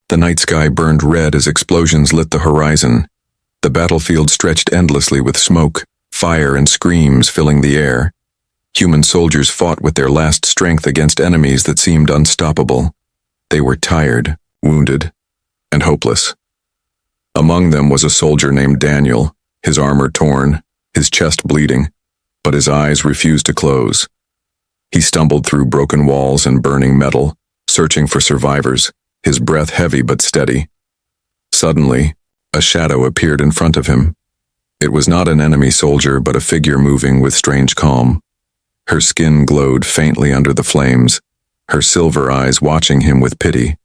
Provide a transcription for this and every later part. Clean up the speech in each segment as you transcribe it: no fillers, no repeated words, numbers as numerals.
The night sky burned red as explosions lit the horizon. The battlefield stretched endlessly with smoke, fire, and screams filling the air. Human soldiers fought with their last strength against enemies that seemed unstoppable. They were tired, wounded, and hopeless. Among them was a soldier named Daniel, his armor torn, his chest bleeding, but his eyes refused to close. He stumbled through broken walls and burning metal, searching for survivors, his breath heavy but steady. Suddenly, a shadow appeared in front of him. It was not an enemy soldier, but a figure moving with strange calm. Her skin glowed faintly under the flames, her silver eyes watching him with pity.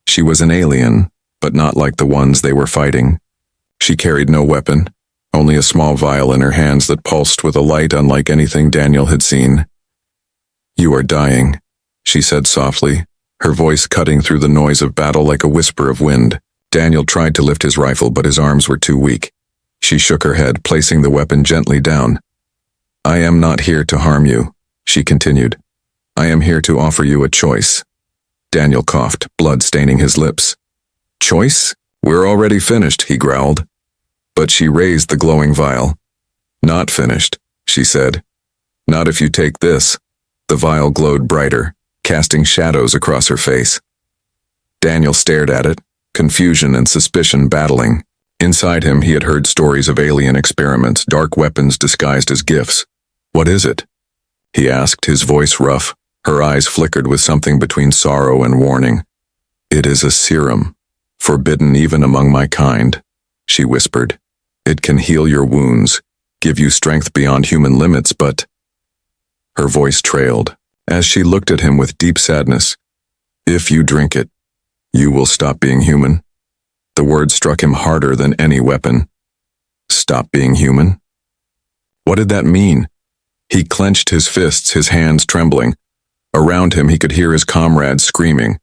She was an alien, but not like the ones they were fighting. She carried no weapon, only a small vial in her hands that pulsed with a light unlike anything Daniel had seen. "You are dying," she said softly, her voice cutting through the noise of battle like a whisper of wind. Daniel tried to lift his rifle, but his arms were too weak. She shook her head, placing the weapon gently down. "I am not here to harm you," she continued. "I am here to offer you a choice." Daniel coughed, blood staining his lips. "Choice? We're already finished," he growled. But she raised the glowing vial. "Not finished," she said. "Not if you take this." The vial glowed brighter, casting shadows across her face. Daniel stared at it, confusion and suspicion battling. Inside him, he had heard stories of alien experiments, dark weapons disguised as gifts. "What is it?" he asked, his voice rough. Her eyes flickered with something between sorrow and warning. "It is a serum, forbidden even among my kind," she whispered. "It can heal your wounds, give you strength beyond human limits, but—" Her voice trailed, as she looked at him with deep sadness. "If you drink it, you will stop being human." The word struck him harder than any weapon. Stop being human? What did that mean? He clenched his fists, his hands trembling. Around him, he could hear his comrades screaming.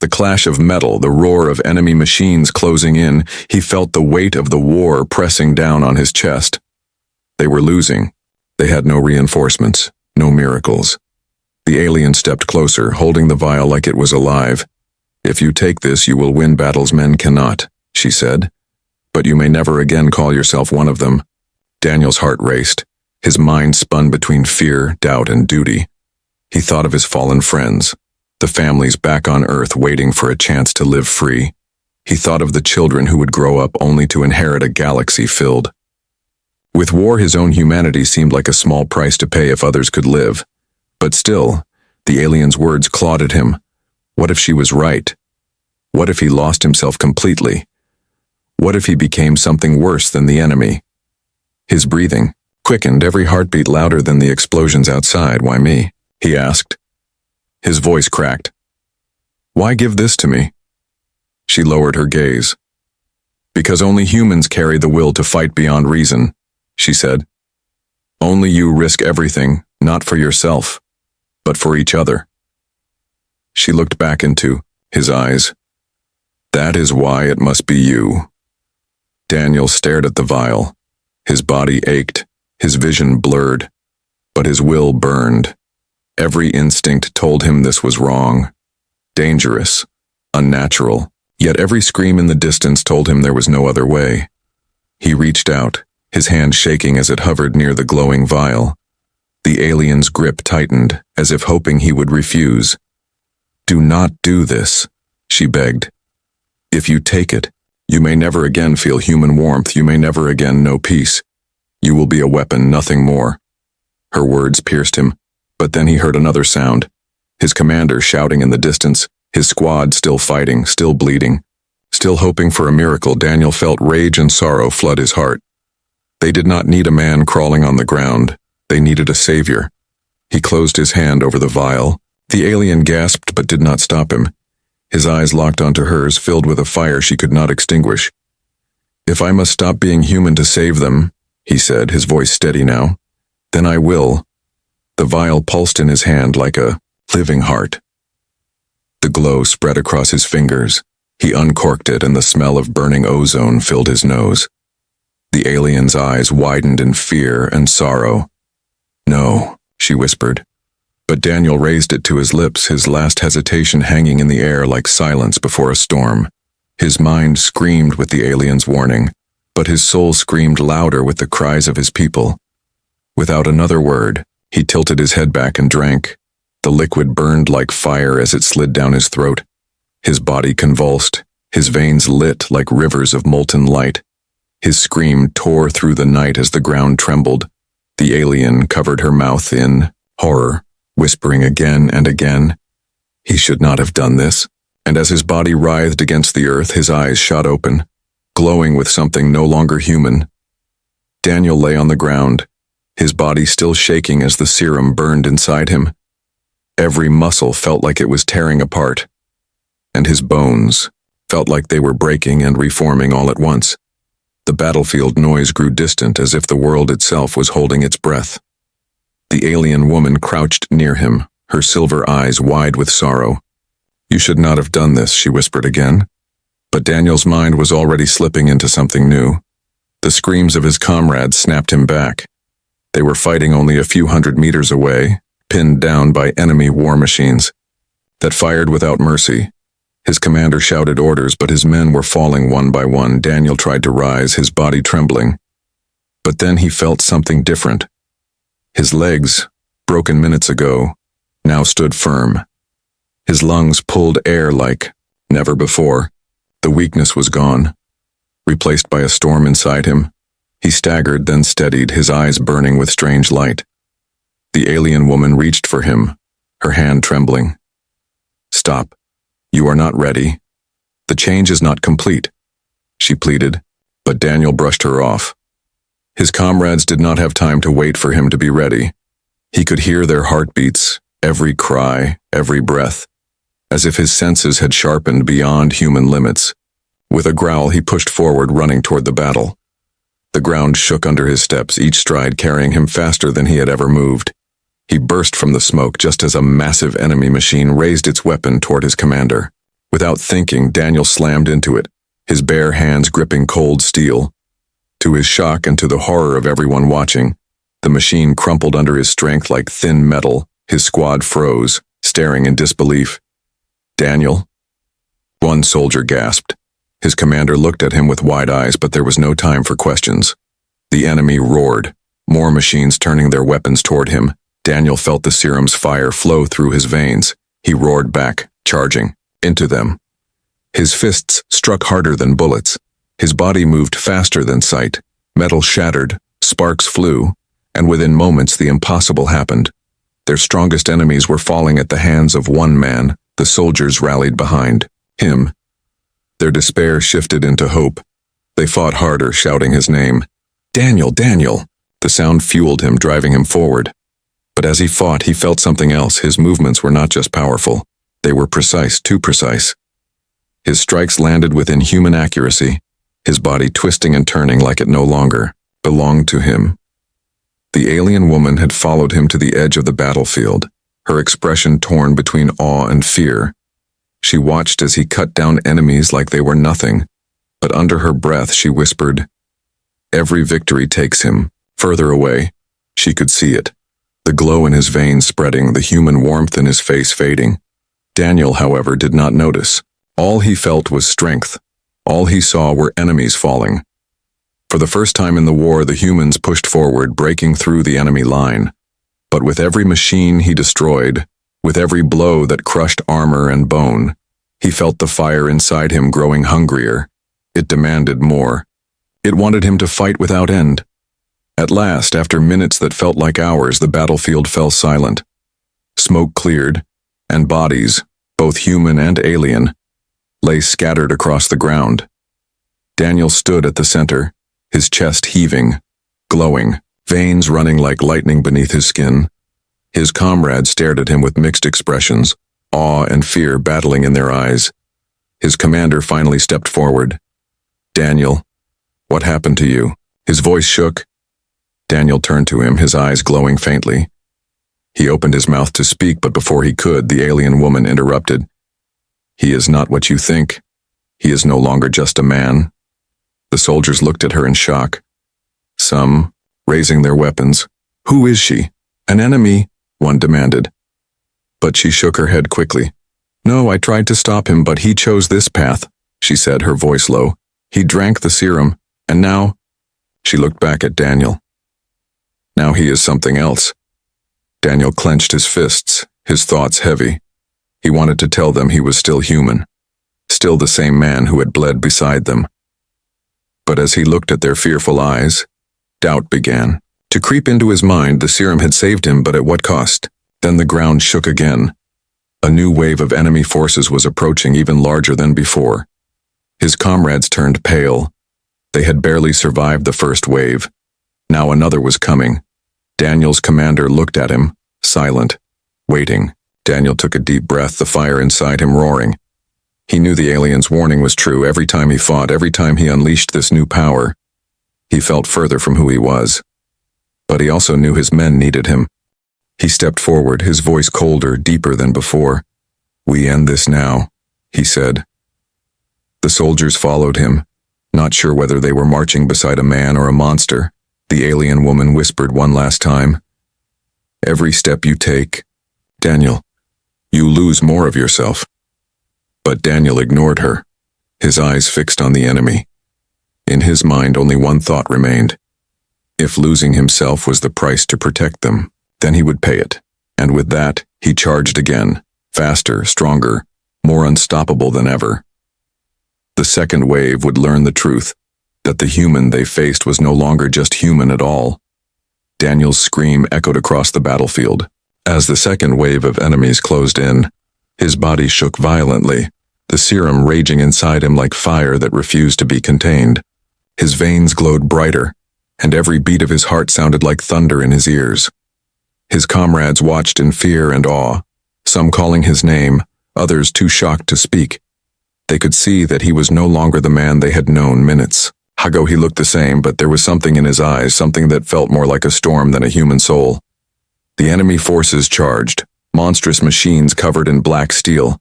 The clash of metal, the roar of enemy machines closing in. He felt the weight of the war pressing down on his chest. They were losing. They had no reinforcements, no miracles. The alien stepped closer, holding the vial like it was alive. "If you take this, you will win battles men cannot," she said. "But you may never again call yourself one of them." Daniel's heart raced. His mind spun between fear, doubt, and duty. He thought of his fallen friends, the families back on Earth waiting for a chance to live free. He thought of the children who would grow up only to inherit a galaxy filled. With war, his own humanity seemed like a small price to pay if others could live. But still, the alien's words clawed at him. What if she was right? What if he lost himself completely? What if he became something worse than the enemy? His breathing quickened, every heartbeat louder than the explosions outside. "Why me?" he asked. His voice cracked. "Why give this to me?" She lowered her gaze. "Because only humans carry the will to fight beyond reason," she said. "Only you risk everything, not for yourself, but for each other." She looked back into his eyes. "That is why it must be you." Daniel stared at the vial. His body ached, his vision blurred, but his will burned. Every instinct told him this was wrong, dangerous, unnatural, yet every scream in the distance told him there was no other way. He reached out, his hand shaking as it hovered near the glowing vial. The alien's grip tightened, as if hoping he would refuse. "Do not do this," she begged. "If you take it, you may never again feel human warmth, you may never again know peace. You will be a weapon, nothing more." Her words pierced him, but then he heard another sound. His commander shouting in the distance, his squad still fighting, still bleeding, still hoping for a miracle. Daniel felt rage and sorrow flood his heart. They did not need a man crawling on the ground. They needed a savior. He closed his hand over the vial. The alien gasped but did not stop him. His eyes locked onto hers, filled with a fire she could not extinguish. "If I must stop being human to save them," he said, his voice steady now, "then I will." The vial pulsed in his hand like a living heart. The glow spread across his fingers. He uncorked it, and the smell of burning ozone filled his nose. The alien's eyes widened in fear and sorrow. "No," she whispered. But Daniel raised it to his lips, his last hesitation hanging in the air like silence before a storm. His mind screamed with the alien's warning, but his soul screamed louder with the cries of his people. Without another word, he tilted his head back and drank. The liquid burned like fire as it slid down his throat. His body convulsed, his veins lit like rivers of molten light. His scream tore through the night as the ground trembled. The alien covered her mouth in horror, whispering again and again, "He should not have done this." And as his body writhed against the earth, his eyes shot open, glowing with something no longer human. Daniel lay on the ground, his body still shaking as the serum burned inside him. Every muscle felt like it was tearing apart, and his bones felt like they were breaking and reforming all at once. The battlefield noise grew distant as if the world itself was holding its breath. The alien woman crouched near him, her silver eyes wide with sorrow. "You should not have done this," she whispered again. But Daniel's mind was already slipping into something new. The screams of his comrades snapped him back. They were fighting only a few hundred meters away, pinned down by enemy war machines that fired without mercy. His commander shouted orders, but his men were falling one by one. Daniel tried to rise, his body trembling. But then he felt something different. His legs, broken minutes ago, now stood firm. His lungs pulled air like never before. The weakness was gone, replaced by a storm inside him. He staggered, then steadied, his eyes burning with strange light. The alien woman reached for him, her hand trembling. "Stop. You are not ready. The change is not complete," she pleaded, but Daniel brushed her off. His comrades did not have time to wait for him to be ready. He could hear their heartbeats, every cry, every breath, as if his senses had sharpened beyond human limits. With a growl, he pushed forward, running toward the battle. The ground shook under his steps, each stride carrying him faster than he had ever moved. He burst from the smoke just as a massive enemy machine raised its weapon toward his commander. Without thinking, Daniel slammed into it, his bare hands gripping cold steel. To his shock and to the horror of everyone watching, the machine crumpled under his strength like thin metal. His squad froze, staring in disbelief. "Daniel?" One soldier gasped. His commander looked at him with wide eyes, but there was no time for questions. The enemy roared, more machines turning their weapons toward him. Daniel felt the serum's fire flow through his veins. He roared back, charging into them. His fists struck harder than bullets. His body moved faster than sight. Metal shattered, sparks flew, and within moments the impossible happened. Their strongest enemies were falling at the hands of one man. The soldiers rallied behind him. Their despair shifted into hope. They fought harder, shouting his name. "Daniel, Daniel!" The sound fueled him, driving him forward. But as he fought, he felt something else. His movements were not just powerful. They were precise, too precise. His strikes landed with inhuman accuracy, his body twisting and turning like it no longer belonged to him. The alien woman had followed him to the edge of the battlefield, her expression torn between awe and fear. She watched as he cut down enemies like they were nothing, but under her breath she whispered, "Every victory takes him further away." She could see it, the glow in his veins spreading, the human warmth in his face fading. Daniel, however, did not notice. All he felt was strength. All he saw were enemies falling. For the first time in the war, the humans pushed forward, breaking through the enemy line. But with every machine he destroyed, with every blow that crushed armor and bone, he felt the fire inside him growing hungrier. It demanded more. It wanted him to fight without end. At last, after minutes that felt like hours, the battlefield fell silent. Smoke cleared, and bodies, both human and alien, lay scattered across the ground. Daniel stood at the center, his chest heaving, glowing, veins running like lightning beneath his skin. His comrades stared at him with mixed expressions, awe and fear battling in their eyes. His commander finally stepped forward. "Daniel, what happened to you?" His voice shook. Daniel turned to him, his eyes glowing faintly. He opened his mouth to speak, but before he could, the alien woman interrupted. "He is not what you think. He is no longer just a man." The soldiers looked at her in shock, some raising their weapons. "Who is she? An enemy?" one demanded. But she shook her head quickly. "No, I tried to stop him, but he chose this path," she said, her voice low. He drank the serum, and now... She looked back at Daniel. Now he is something else. Daniel clenched his fists, his thoughts heavy. He wanted to tell them he was still human, still the same man who had bled beside them. But as he looked at their fearful eyes, doubt began to creep into his mind. The serum had saved him, but at what cost? Then the ground shook again. A new wave of enemy forces was approaching, even larger than before. His comrades turned pale. They had barely survived the first wave. Now another was coming. Daniel's commander looked at him, silent, waiting. Daniel took a deep breath, the fire inside him roaring. He knew the alien's warning was true. Every time he fought, every time he unleashed this new power, he felt further from who he was. But he also knew his men needed him. He stepped forward, his voice colder, deeper than before. "We end this now," he said. The soldiers followed him, not sure whether they were marching beside a man or a monster. The alien woman whispered one last time. "Every step you take, Daniel, you lose more of yourself." But Daniel ignored her, his eyes fixed on the enemy. In his mind, only one thought remained. If losing himself was the price to protect them, then he would pay it. And with that, he charged again, faster, stronger, more unstoppable than ever. The second wave would learn the truth, that the human they faced was no longer just human at all. Daniel's scream echoed across the battlefield. As the second wave of enemies closed in, his body shook violently, the serum raging inside him like fire that refused to be contained. His veins glowed brighter, and every beat of his heart sounded like thunder in his ears. His comrades watched in fear and awe, some calling his name, others too shocked to speak. They could see that he was no longer the man they had known minutes ago. He looked the same, but there was something in his eyes, something that felt more like a storm than a human soul. The enemy forces charged, monstrous machines covered in black steel,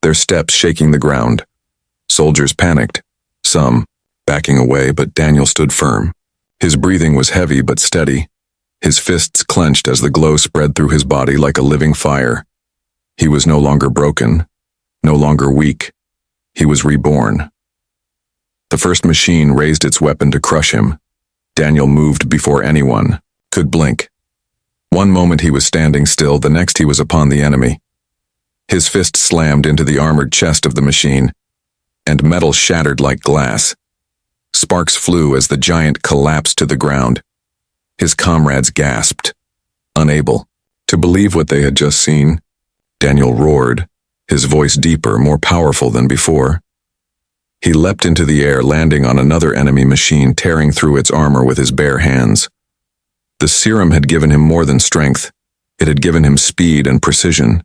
their steps shaking the ground. Soldiers panicked, some backing away, but Daniel stood firm. His breathing was heavy but steady. His fists clenched as the glow spread through his body like a living fire. He was no longer broken, no longer weak. He was reborn. The first machine raised its weapon to crush him. Daniel moved before anyone could blink. One moment he was standing still, the next he was upon the enemy. His fist slammed into the armored chest of the machine, and metal shattered like glass. Sparks flew as the giant collapsed to the ground. His comrades gasped, unable to believe what they had just seen. Daniel roared, his voice deeper, more powerful than before. He leapt into the air, landing on another enemy machine, tearing through its armor with his bare hands. The serum had given him more than strength. It had given him speed and precision.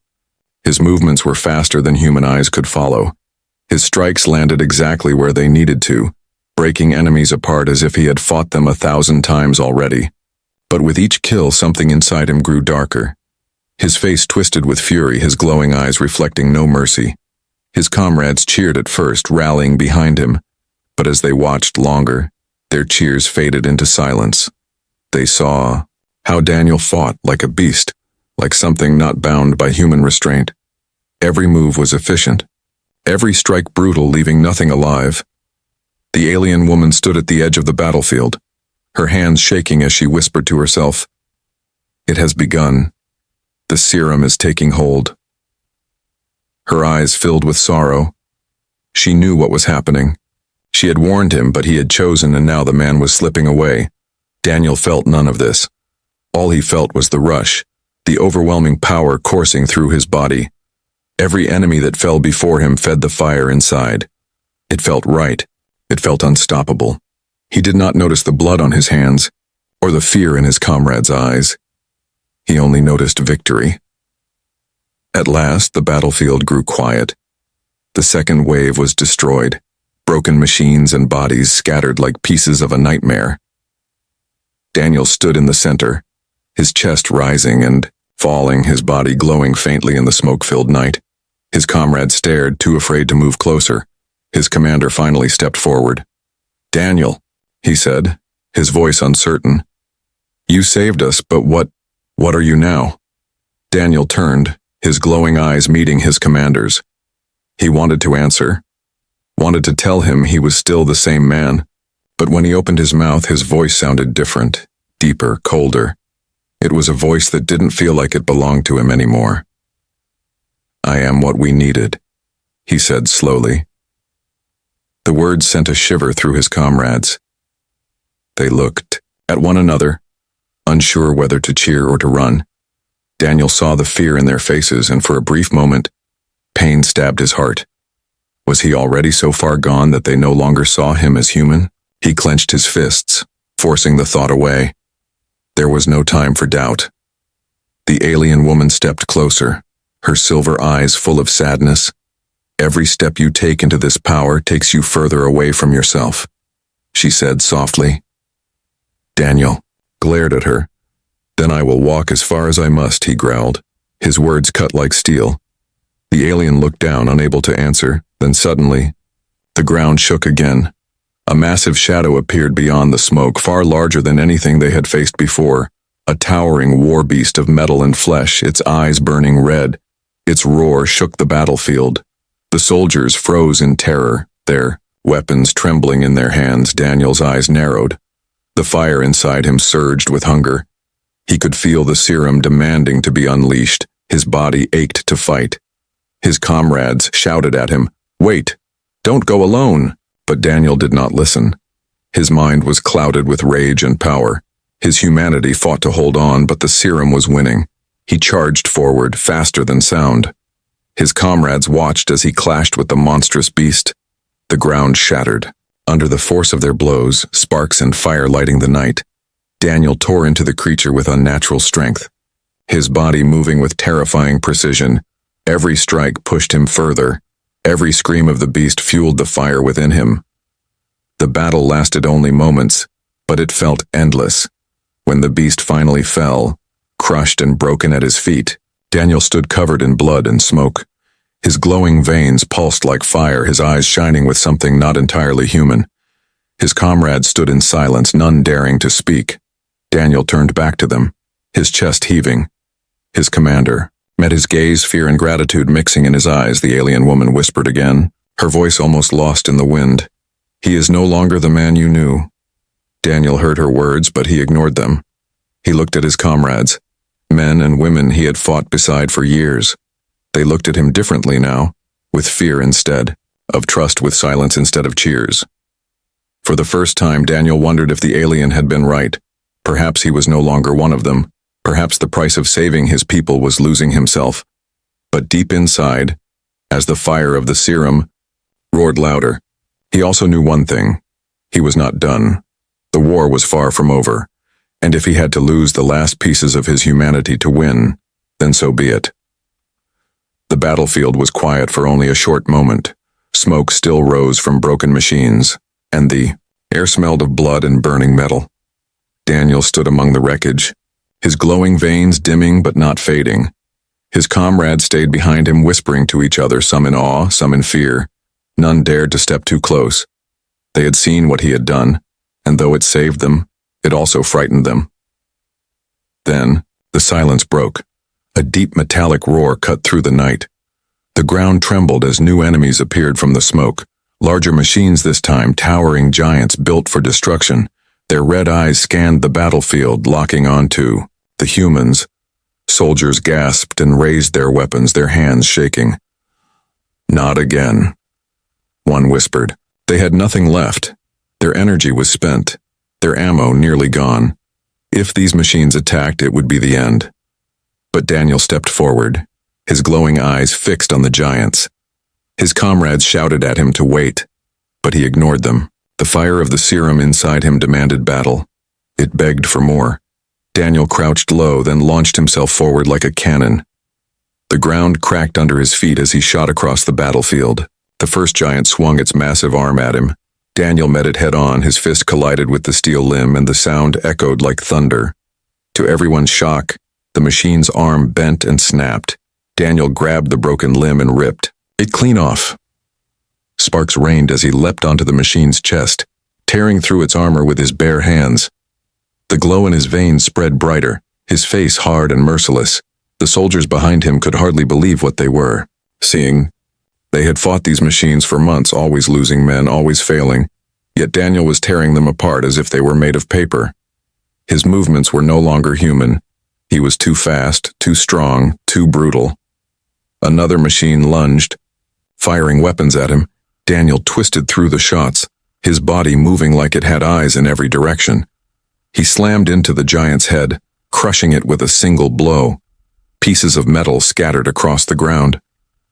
His movements were faster than human eyes could follow. His strikes landed exactly where they needed to, breaking enemies apart as if he had fought them 1,000 times already. But with each kill, something inside him grew darker. His face twisted with fury, his glowing eyes reflecting no mercy. His comrades cheered at first, rallying behind him, but as they watched longer, their cheers faded into silence. They saw how Daniel fought like a beast, like something not bound by human restraint. Every move was efficient, every strike brutal, leaving nothing alive. The alien woman stood at the edge of the battlefield, her hands shaking as she whispered to herself, "It has begun. The serum is taking hold." Her eyes filled with sorrow. She knew what was happening. She had warned him, but he had chosen, and now the man was slipping away. Daniel felt none of this. All he felt was the rush, the overwhelming power coursing through his body. Every enemy that fell before him fed the fire inside. It felt right. It felt unstoppable. He did not notice the blood on his hands, or the fear in his comrades' eyes. He only noticed victory. At last, the battlefield grew quiet. The second wave was destroyed, broken machines and bodies scattered like pieces of a nightmare. Daniel stood in the center, his chest rising and falling, his body glowing faintly in the smoke-filled night. His comrades stared, too afraid to move closer. His commander finally stepped forward. "Daniel," he said, his voice uncertain. "You saved us, but what are you now?" Daniel turned, his glowing eyes meeting his commander's. He wanted to answer, wanted to tell him he was still the same man. But when he opened his mouth, his voice sounded different, deeper, colder. It was a voice that didn't feel like it belonged to him anymore. "I am what we needed," he said slowly. The words sent a shiver through his comrades. They looked at one another, unsure whether to cheer or to run. Daniel saw the fear in their faces, and for a brief moment, pain stabbed his heart. Was he already so far gone that they no longer saw him as human? He clenched his fists, forcing the thought away. There was no time for doubt. The alien woman stepped closer, her silver eyes full of sadness. "Every step you take into this power takes you further away from yourself," she said softly. Daniel glared at her. "Then I will walk as far as I must," he growled. His words cut like steel. The alien looked down, unable to answer. Then suddenly, the ground shook again. A massive shadow appeared beyond the smoke, far larger than anything they had faced before. A towering war beast of metal and flesh, its eyes burning red. Its roar shook the battlefield. The soldiers froze in terror, their weapons trembling in their hands. Daniel's eyes narrowed. The fire inside him surged with hunger. He could feel the serum demanding to be unleashed. His body ached to fight. His comrades shouted at him, "Wait! Don't go alone!" But Daniel did not listen. His mind was clouded with rage and power. His humanity fought to hold on, but the serum was winning. He charged forward, faster than sound. His comrades watched as he clashed with the monstrous beast. The ground shattered. Under the force of their blows, sparks and fire lighting the night, Daniel tore into the creature with unnatural strength. His body moving with terrifying precision. Every strike pushed him further. Every scream of the beast fueled the fire within him. The battle lasted only moments, but it felt endless. When the beast finally fell, crushed and broken at his feet, Daniel stood covered in blood and smoke. His glowing veins pulsed like fire, his eyes shining with something not entirely human. His comrades stood in silence, none daring to speak. Daniel turned back to them, his chest heaving. His commander met his gaze, fear and gratitude mixing in his eyes. The alien woman whispered again, her voice almost lost in the wind. "He is no longer the man you knew." Daniel heard her words, but he ignored them. He looked at his comrades, men and women he had fought beside for years. They looked at him differently now, with fear instead, of trust with silence instead of cheers. For the first time, Daniel wondered if the alien had been right. Perhaps he was no longer one of them. Perhaps the price of saving his people was losing himself. But deep inside, as the fire of the serum roared louder, he also knew one thing. He was not done. The war was far from over, and if he had to lose the last pieces of his humanity to win, then so be it. The battlefield was quiet for only a short moment. Smoke still rose from broken machines, and the air smelled of blood and burning metal. Daniel stood among the wreckage, his glowing veins dimming but not fading. His comrades stayed behind him, whispering to each other, some in awe, some in fear. None dared to step too close. They had seen what he had done, and though it saved them, it also frightened them. Then, the silence broke. A deep metallic roar cut through the night. The ground trembled as new enemies appeared from the smoke. Larger machines this time, towering giants built for destruction. Their red eyes scanned the battlefield, locking onto the humans. Soldiers gasped and raised their weapons, their hands shaking. "Not again," one whispered. They had nothing left. Their energy was spent, their ammo nearly gone. If these machines attacked, it would be the end. But Daniel stepped forward, his glowing eyes fixed on the giants. His comrades shouted at him to wait, but he ignored them. The fire of the serum inside him demanded battle. It begged for more. Daniel crouched low, then launched himself forward like a cannon. The ground cracked under his feet as he shot across the battlefield. The first giant swung its massive arm at him. Daniel met it head-on, his fist collided with the steel limb, and the sound echoed like thunder. To everyone's shock, the machine's arm bent and snapped. Daniel grabbed the broken limb and ripped it clean off. Sparks rained as he leapt onto the machine's chest, tearing through its armor with his bare hands. The glow in his veins spread brighter, his face hard and merciless. The soldiers behind him could hardly believe what they were seeing. They had fought these machines for months, always losing men, always failing, yet Daniel was tearing them apart as if they were made of paper. His movements were no longer human. He was too fast, too strong, too brutal. Another machine lunged, firing weapons at him. Daniel twisted through the shots, his body moving like it had eyes in every direction. He slammed into the giant's head, crushing it with a single blow. Pieces of metal scattered across the ground.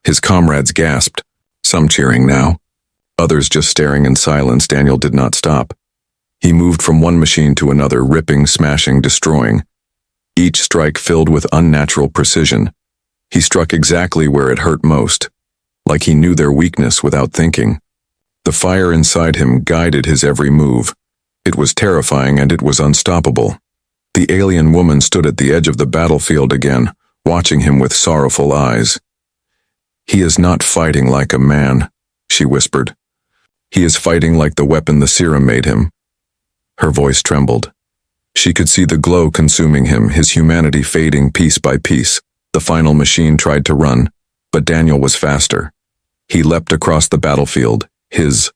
His comrades gasped, some cheering now, others just staring in silence. Daniel did not stop. He moved from one machine to another, ripping, smashing, destroying. Each strike filled with unnatural precision. He struck exactly where it hurt most, like he knew their weakness without thinking. The fire inside him guided his every move. It was terrifying and it was unstoppable. The alien woman stood at the edge of the battlefield again, watching him with sorrowful eyes. "He is not fighting like a man," she whispered. "He is fighting like the weapon the serum made him." Her voice trembled. She could see the glow consuming him, his humanity fading piece by piece. The final machine tried to run, but Daniel was faster. He leapt across the battlefield, his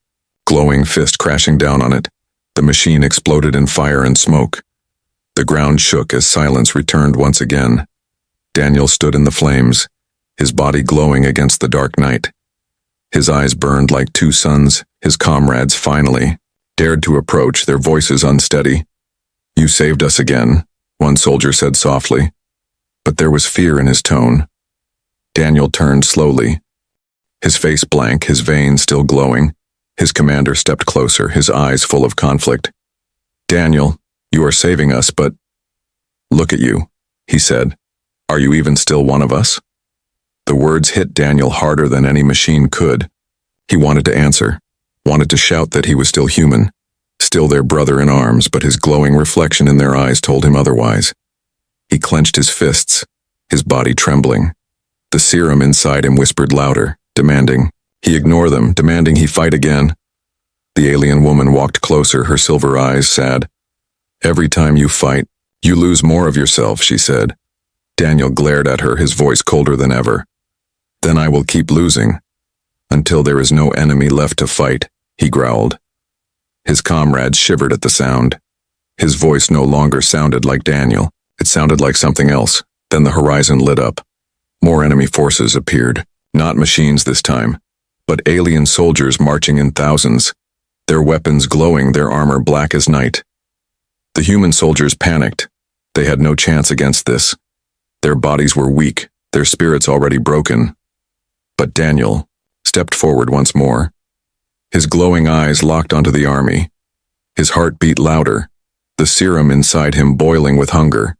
glowing fist crashing down on it. The machine exploded in fire and smoke. The ground shook as silence returned once again. Daniel stood in the flames, his body glowing against the dark night. His eyes burned like two suns. His comrades finally dared to approach, their voices unsteady. "You saved us again," one soldier said softly, but there was fear in his tone. Daniel turned slowly, his face blank, his veins still glowing. His commander stepped closer, his eyes full of conflict. "Daniel, you are saving us, but look at you," he said. "Are you even still one of us?" The words hit Daniel harder than any machine could. He wanted to answer, wanted to shout that he was still human, still their brother in arms, but his glowing reflection in their eyes told him otherwise. He clenched his fists, his body trembling. The serum inside him whispered louder, demanding he ignore them, demanding he fight again. The alien woman walked closer, her silver eyes sad. "Every time you fight, you lose more of yourself," she said. Daniel glared at her, his voice colder than ever. "Then I will keep losing, until there is no enemy left to fight," he growled. His comrades shivered at the sound. His voice no longer sounded like Daniel. It sounded like something else. Then the horizon lit up. More enemy forces appeared, not machines this time, but alien soldiers marching in thousands, their weapons glowing, their armor black as night. The human soldiers panicked. They had no chance against this. Their bodies were weak, their spirits already broken. But Daniel stepped forward once more. His glowing eyes locked onto the army. His heart beat louder, the serum inside him boiling with hunger.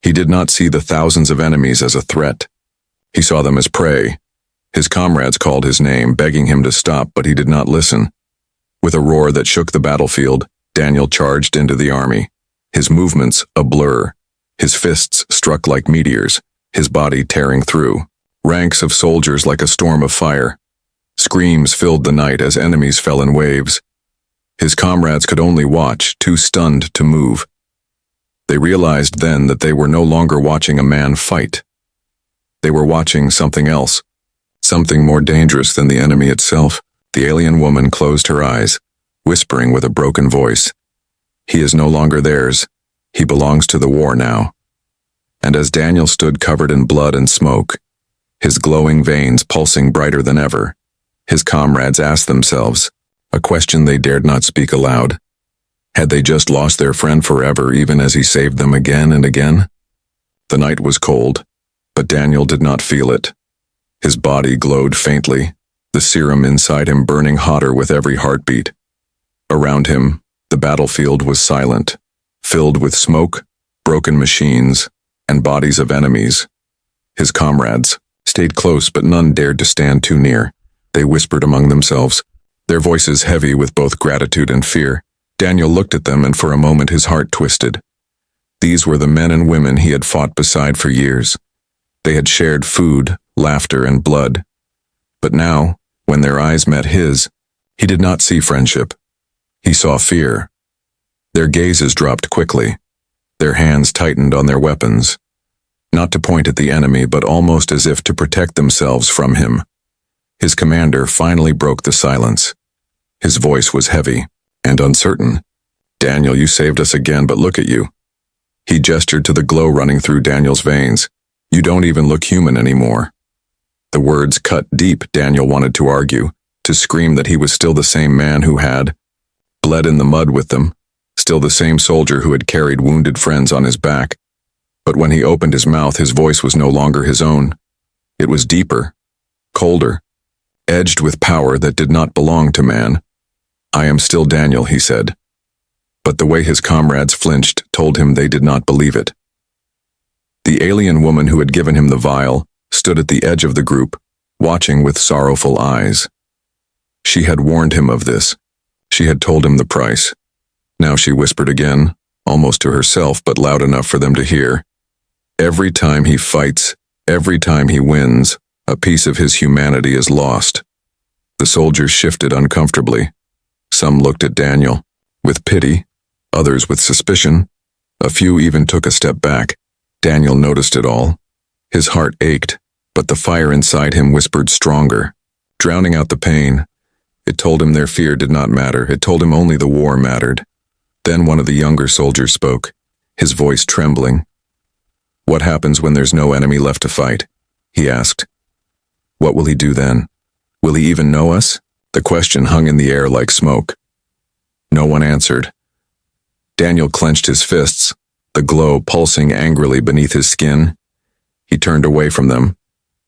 He did not see the thousands of enemies as a threat. He saw them as prey. His comrades called his name, begging him to stop, but he did not listen. With a roar that shook the battlefield, Daniel charged into the army, his movements a blur. His fists struck like meteors, his body tearing through. Ranks of soldiers like a storm of fire. Screams filled the night as enemies fell in waves. His comrades could only watch, too stunned to move. They realized then that they were no longer watching a man fight. They were watching something else, something more dangerous than the enemy itself. The alien woman closed her eyes, whispering with a broken voice, "He is no longer theirs. He belongs to the war now." And as Daniel stood covered in blood and smoke, his glowing veins pulsing brighter than ever, his comrades asked themselves a question they dared not speak aloud. Had they just lost their friend forever, even as he saved them again and again? The night was cold, but Daniel did not feel it. His body glowed faintly, the serum inside him burning hotter with every heartbeat. Around him, the battlefield was silent, filled with smoke, broken machines, and bodies of enemies. His comrades stayed close, but none dared to stand too near. They whispered among themselves, their voices heavy with both gratitude and fear. Daniel looked at them, and for a moment his heart twisted. These were the men and women he had fought beside for years. They had shared food, laughter, and blood. But now, when their eyes met his, he did not see friendship. He saw fear. Their gazes dropped quickly. Their hands tightened on their weapons, not to point at the enemy, but almost as if to protect themselves from him. His commander finally broke the silence. His voice was heavy and uncertain. "Daniel, you saved us again, but look at you." He gestured to the glow running through Daniel's veins. "You don't even look human anymore." The words cut deep. Daniel wanted to argue, to scream that he was still the same man who had bled in the mud with them, still the same soldier who had carried wounded friends on his back. But when he opened his mouth, his voice was no longer his own. It was deeper, colder, edged with power that did not belong to man. "I am still Daniel," he said. But the way his comrades flinched told him they did not believe it. The alien woman who had given him the vial stood at the edge of the group, watching with sorrowful eyes. She had warned him of this. She had told him the price. Now she whispered again, almost to herself, but loud enough for them to hear. "Every time he fights, every time he wins, a piece of his humanity is lost." The soldiers shifted uncomfortably. Some looked at Daniel with pity, others with suspicion. A few even took a step back. Daniel noticed it all. His heart ached, but the fire inside him whispered stronger, drowning out the pain. It told him their fear did not matter. It told him only the war mattered. Then one of the younger soldiers spoke, his voice trembling. "What happens when there's no enemy left to fight?" he asked. "What will he do then? Will he even know us?" The question hung in the air like smoke. No one answered. Daniel clenched his fists, the glow pulsing angrily beneath his skin. He turned away from them,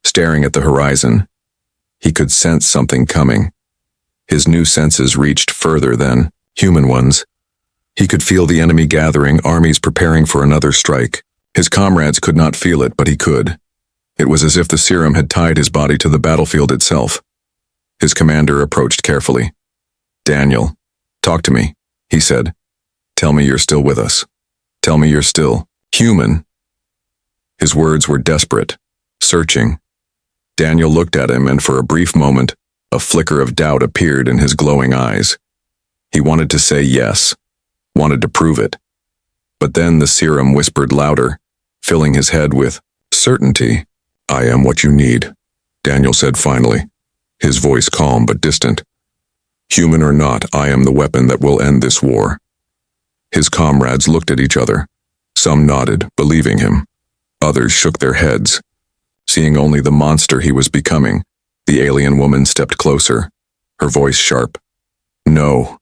staring at the horizon. He could sense something coming. His new senses reached further than human ones. He could feel the enemy gathering, armies preparing for another strike. His comrades could not feel it, but he could. It was as if the serum had tied his body to the battlefield itself. His commander approached carefully. "Daniel, talk to me," he said. "Tell me you're still with us. Tell me you're still human." His words were desperate, searching. Daniel looked at him, and for a brief moment, a flicker of doubt appeared in his glowing eyes. He wanted to say yes, wanted to prove it. But then the serum whispered louder, filling his head with certainty. "I am what you need," Daniel said finally, his voice calm but distant. "Human or not, I am the weapon that will end this war." His comrades looked at each other. Some nodded, believing him. Others shook their heads, seeing only the monster he was becoming. The alien woman stepped closer, her voice sharp. "No,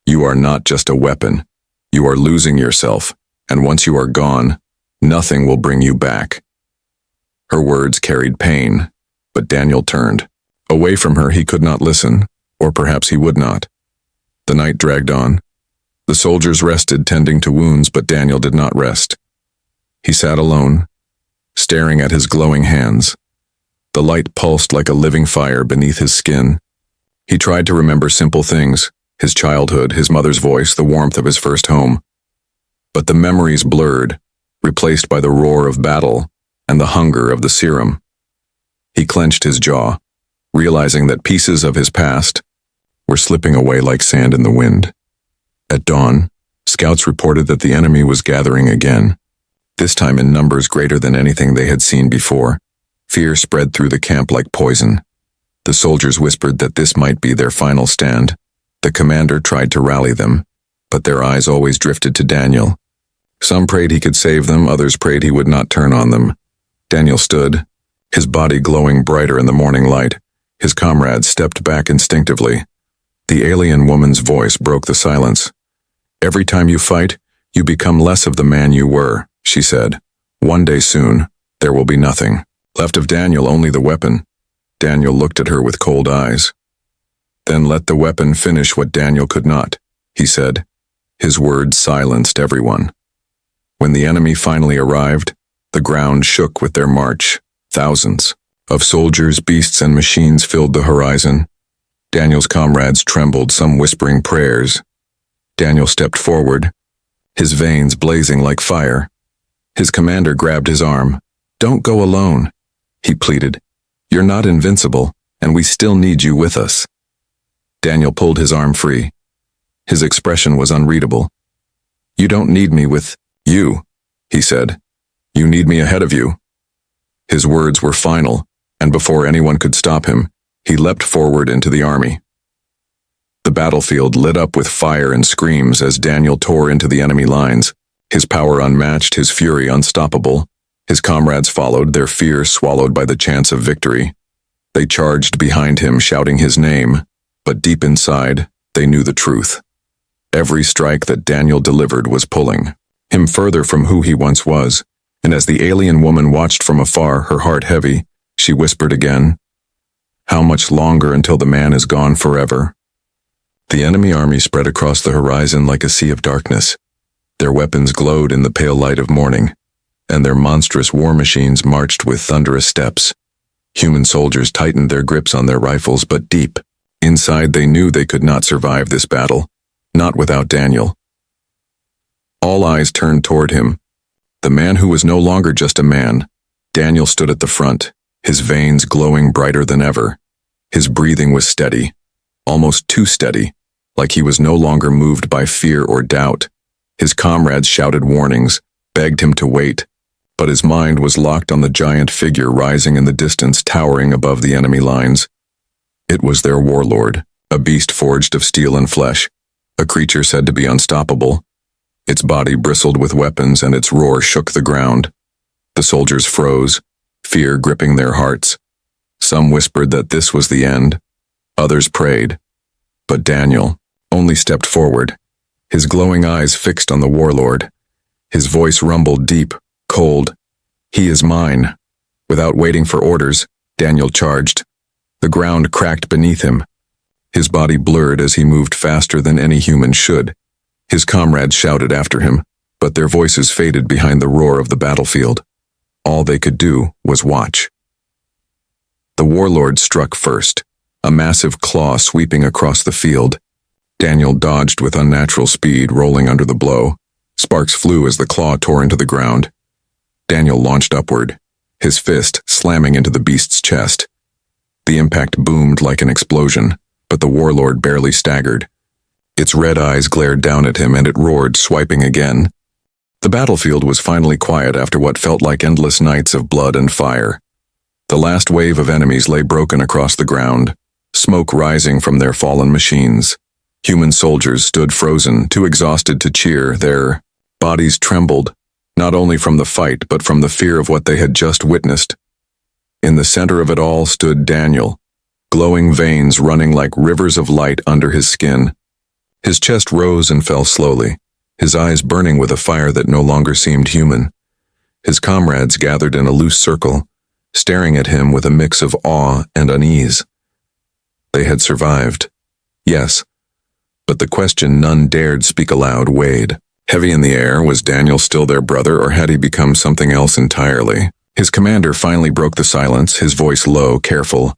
you are not just a weapon. You are losing yourself, and once you are gone, nothing will bring you back." Her words carried pain, but Daniel turned. Away from her, he could not listen, or perhaps he would not. The night dragged on. The soldiers rested, tending to wounds, but Daniel did not rest. He sat alone, staring at his glowing hands. The light pulsed like a living fire beneath his skin. He tried to remember simple things, his childhood, his mother's voice, the warmth of his first home. But the memories blurred, replaced by the roar of battle and the hunger of the serum. He clenched his jaw, realizing that pieces of his past were slipping away like sand in the wind. At dawn, scouts reported that the enemy was gathering again, this time in numbers greater than anything they had seen before. Fear spread through the camp like poison. The soldiers whispered that this might be their final stand. The commander tried to rally them, but their eyes always drifted to Daniel. Some prayed he could save them, others prayed he would not turn on them. Daniel stood, his body glowing brighter in the morning light. His comrades stepped back instinctively. The alien woman's voice broke the silence. "Every time you fight, you become less of the man you were," she said. "One day soon, there will be nothing left of Daniel, only the weapon." Daniel looked at her with cold eyes. "Then let the weapon finish what Daniel could not," he said. His words silenced everyone. When the enemy finally arrived, the ground shook with their march. Thousands of soldiers, beasts, and machines filled the horizon. Daniel's comrades trembled, some whispering prayers. Daniel stepped forward, his veins blazing like fire. His commander grabbed his arm. "Don't go alone," he pleaded. "You're not invincible, and we still need you with us." Daniel pulled his arm free. His expression was unreadable. "You don't need me with you," he said. "You need me ahead of you." His words were final, and before anyone could stop him, He leapt forward into the army. The battlefield lit up with fire and screams as Daniel tore into the enemy lines, his power unmatched, his fury unstoppable. His comrades followed, their fear swallowed by the chance of victory. They charged behind him, shouting his name, but deep inside, they knew the truth. Every strike that Daniel delivered was pulling him further from who he once was, and as the alien woman watched from afar, her heart heavy, she whispered again, "How much longer until the man is gone forever?" The enemy army spread across the horizon like a sea of darkness. Their weapons glowed in the pale light of morning, and their monstrous war machines marched with thunderous steps. Human soldiers tightened their grips on their rifles, but deep inside they knew they could not survive this battle, not without Daniel. All eyes turned toward him. The man who was no longer just a man. Daniel stood at the front, his veins glowing brighter than ever. His breathing was steady, almost too steady, like he was no longer moved by fear or doubt. His comrades shouted warnings, begged him to wait, but his mind was locked on the giant figure rising in the distance, towering above the enemy lines. It was their warlord, a beast forged of steel and flesh, a creature said to be unstoppable. Its body bristled with weapons and its roar shook the ground. The soldiers froze, fear gripping their hearts. Some whispered that this was the end. Others prayed. But Daniel only stepped forward, his glowing eyes fixed on the warlord. His voice rumbled deep, cold. "He is mine." Without waiting for orders, Daniel charged. The ground cracked beneath him. His body blurred as he moved faster than any human should. His comrades shouted after him, but their voices faded behind the roar of the battlefield. All they could do was watch. The warlord struck first, a massive claw sweeping across the field. Daniel dodged with unnatural speed, rolling under the blow. Sparks flew as the claw tore into the ground. Daniel launched upward, his fist slamming into the beast's chest. The impact boomed like an explosion, but the warlord barely staggered. Its red eyes glared down at him and it roared, swiping again. The battlefield was finally quiet after what felt like endless nights of blood and fire. The last wave of enemies lay broken across the ground, smoke rising from their fallen machines. Human soldiers stood frozen, too exhausted to cheer. Their bodies trembled, not only from the fight but from the fear of what they had just witnessed. In the center of it all stood Daniel, glowing veins running like rivers of light under his skin. His chest rose and fell slowly, his eyes burning with a fire that no longer seemed human. His comrades gathered in a loose circle, staring at him with a mix of awe and unease. They had survived, yes, but the question none dared speak aloud weighed. Heavy in the air, was Daniel still their brother, or had he become something else entirely? His commander finally broke the silence, his voice low, careful.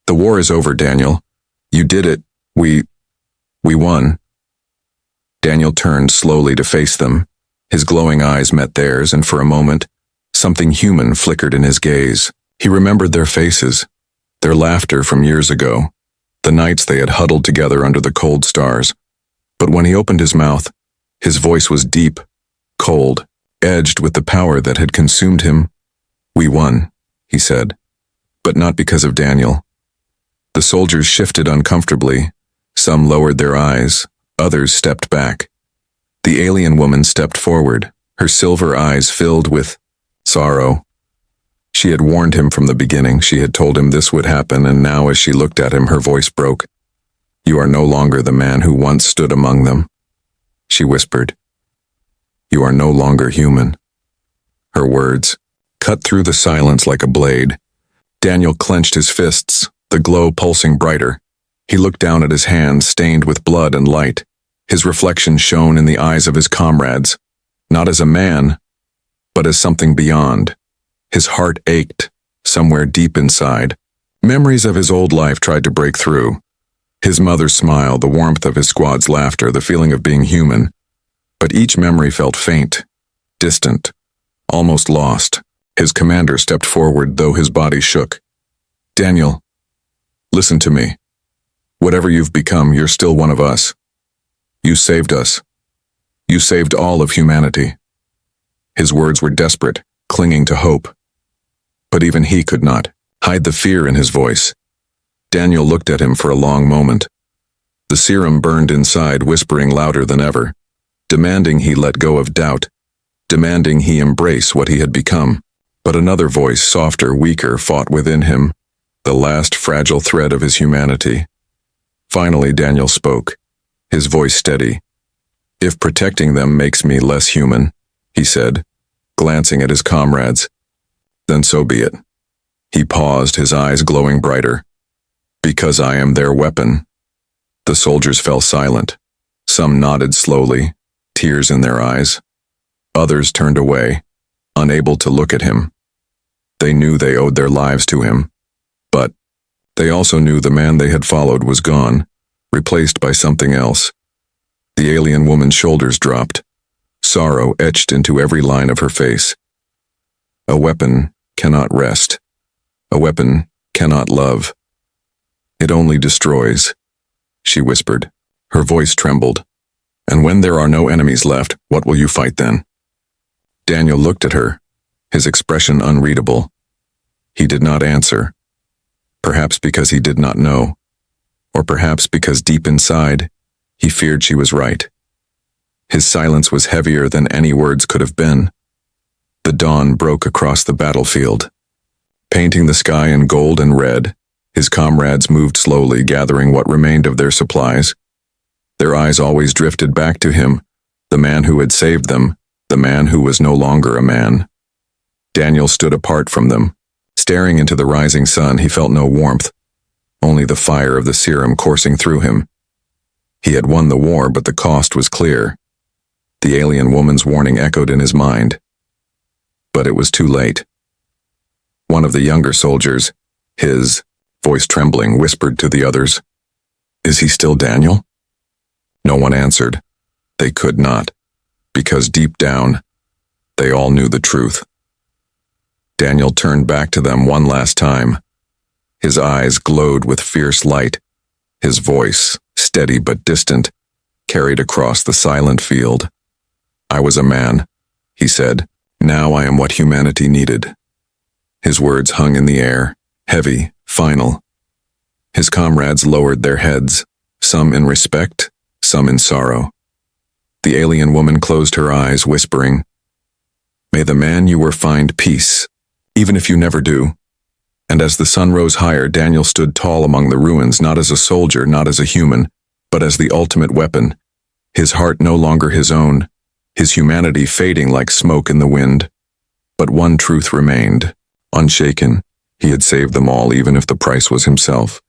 "The war is over, Daniel. You did it. We won." Daniel turned slowly to face them. His glowing eyes met theirs, and for a moment, something human flickered in his gaze. He remembered their faces, their laughter from years ago, the nights they had huddled together under the cold stars. But when he opened his mouth, his voice was deep, cold, edged with the power that had consumed him. "We won," he said, but not because of Daniel. The soldiers shifted uncomfortably. Some lowered their eyes, others stepped back. The alien woman stepped forward, her silver eyes filled with sorrow. She had warned him from the beginning. She had told him this would happen, and now as she looked at him, her voice broke. "You are no longer the man who once stood among them," she whispered. "You are no longer human." Her words cut through the silence like a blade. Daniel clenched his fists, the glow pulsing brighter. He looked down at his hands stained with blood and light. His reflection shone in the eyes of his comrades, not as a man, but as something beyond. His heart ached, somewhere deep inside. Memories of his old life tried to break through. His mother's smile, the warmth of his squad's laughter, the feeling of being human. But each memory felt faint, distant, almost lost. His commander stepped forward, though his body shook. "Daniel, listen to me. Whatever you've become, you're still one of us. You saved us. You saved all of humanity." His words were desperate, clinging to hope. But even he could not hide the fear in his voice. Daniel looked at him for a long moment. The serum burned inside, whispering louder than ever, demanding he let go of doubt, demanding he embrace what he had become. But another voice, softer, weaker, fought within him, the last fragile thread of his humanity. Finally, Daniel spoke, his voice steady. "If protecting them makes me less human," he said, glancing at his comrades, "then so be it." He paused, his eyes glowing brighter. "Because I am their weapon." The soldiers fell silent. Some nodded slowly, tears in their eyes. Others turned away, unable to look at him. They knew they owed their lives to him, but they also knew the man they had followed was gone, replaced by something else. The alien woman's shoulders dropped, sorrow etched into every line of her face. A weapon cannot rest. A weapon cannot love. It only destroys, she whispered. Her voice trembled. "And when there are no enemies left, what will you fight then?" Daniel looked at her, his expression unreadable. He did not answer. Perhaps because he did not know, or perhaps because deep inside, he feared she was right. His silence was heavier than any words could have been. The dawn broke across the battlefield. Painting the sky in gold and red, his comrades moved slowly, gathering what remained of their supplies. Their eyes always drifted back to him, the man who had saved them, the man who was no longer a man. Daniel stood apart from them. Staring into the rising sun, he felt no warmth, only the fire of the serum coursing through him. He had won the war, but the cost was clear. The alien woman's warning echoed in his mind. But it was too late. One of the younger soldiers, his voice trembling, whispered to the others, "Is he still Daniel?" No one answered. They could not, because deep down, they all knew the truth. Daniel turned back to them one last time. His eyes glowed with fierce light. His voice, steady but distant, carried across the silent field. "I was a man," he said. "Now I am what humanity needed." His words hung in the air, heavy, final. His comrades lowered their heads, some in respect, some in sorrow. The alien woman closed her eyes, whispering, "May the man you were find peace, even if you never do." And as the sun rose higher, Daniel stood tall among the ruins, not as a soldier, not as a human, but as the ultimate weapon, his heart no longer his own, his humanity fading like smoke in the wind. But one truth remained, unshaken. He had saved them all, even if the price was himself.